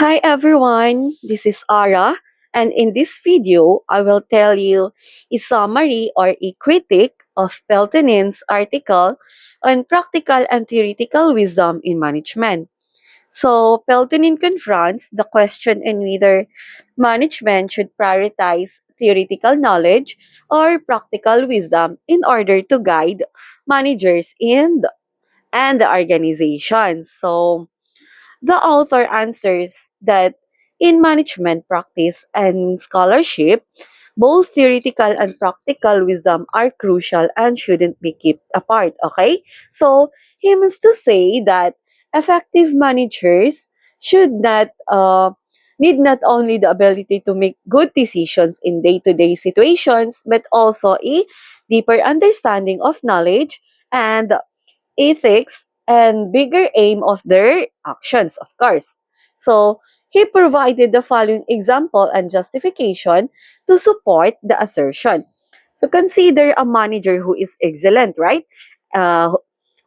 Hi everyone, this is Ara, and in this video, I will tell you a summary or a critique of Peltonin's article on practical and theoretical wisdom in management. So, Peltonin confronts the question in whether management should prioritize theoretical knowledge or practical wisdom in order to guide managers and the organization. So, the author answers that in management practice and scholarship, both theoretical and practical wisdom are crucial and shouldn't be kept apart, okay? So, he means to say that effective managers should not need not only the ability to make good decisions in day-to-day situations, but also a deeper understanding of knowledge and ethics, and bigger aim of their actions, of course. So, he provided the following example and justification to support the assertion. So, consider a manager who is excellent, right? Uh,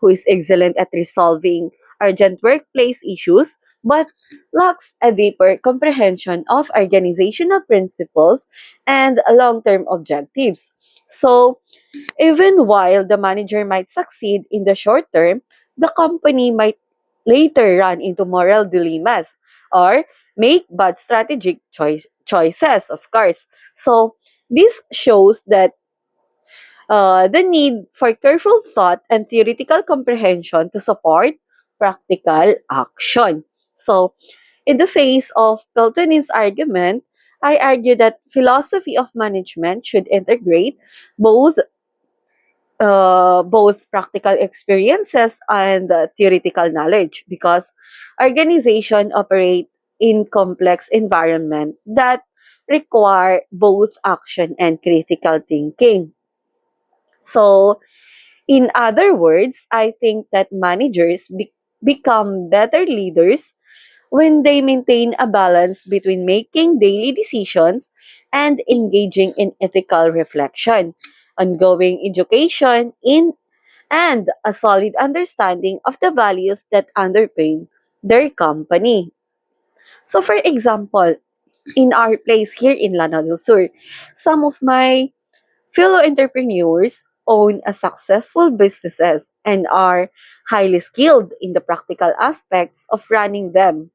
who is excellent at resolving urgent workplace issues, but lacks a deeper comprehension of organizational principles and long-term objectives. So, even while the manager might succeed in the short term, the company might later run into moral dilemmas or make bad strategic choices, of course. So, this shows that the need for careful thought and theoretical comprehension to support practical action. So, in the face of Peltonin's argument, I argue that philosophy of management should integrate both both practical experiences and theoretical knowledge because organization operate in complex environment that require both action and critical thinking. So, in other words, I think that managers become better leaders when they maintain a balance between making daily decisions and engaging in ethical reflection, ongoing education in and a solid understanding of the values that underpin their company. So for example, in our place here in Lanao del Sur, some of my fellow entrepreneurs own a successful businesses and are highly skilled in the practical aspects of running them.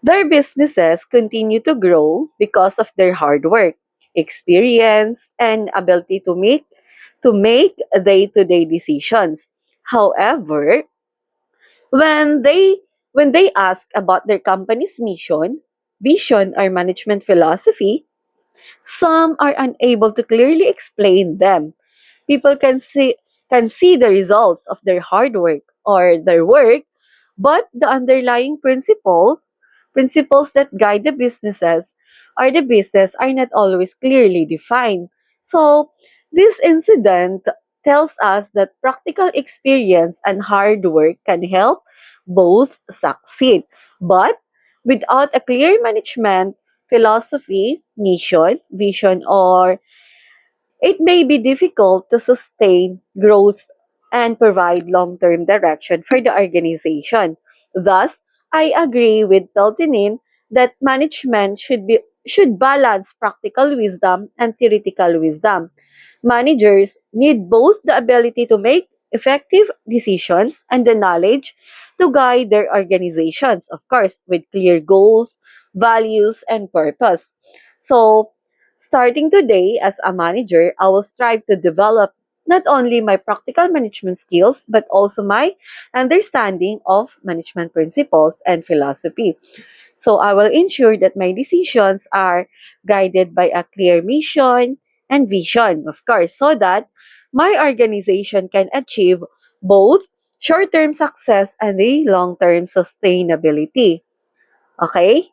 Their businesses continue to grow because of their hard work, experience, and ability to make day-to-day decisions. However, when they ask about their company's mission, vision, or management philosophy, some are unable to clearly explain them. People can see the results of their hard work or their work, but the underlying principles that guide the businesses or the business are not always clearly defined. So, this incident tells us that practical experience and hard work can help both succeed. But without a clear management philosophy, mission, vision, or it may be difficult to sustain growth and provide long-term direction for the organization. Thus, I agree with Peltinin that management should balance practical wisdom and theoretical wisdom. Managers need both the ability to make effective decisions and the knowledge to guide their organizations, of course, with clear goals, values, and purpose. So, starting today as a manager, I will strive to develop not only my practical management skills, but also my understanding of management principles and philosophy. So I will ensure that my decisions are guided by a clear mission and vision, of course, so that my organization can achieve both short term success and the long term sustainability. Okay?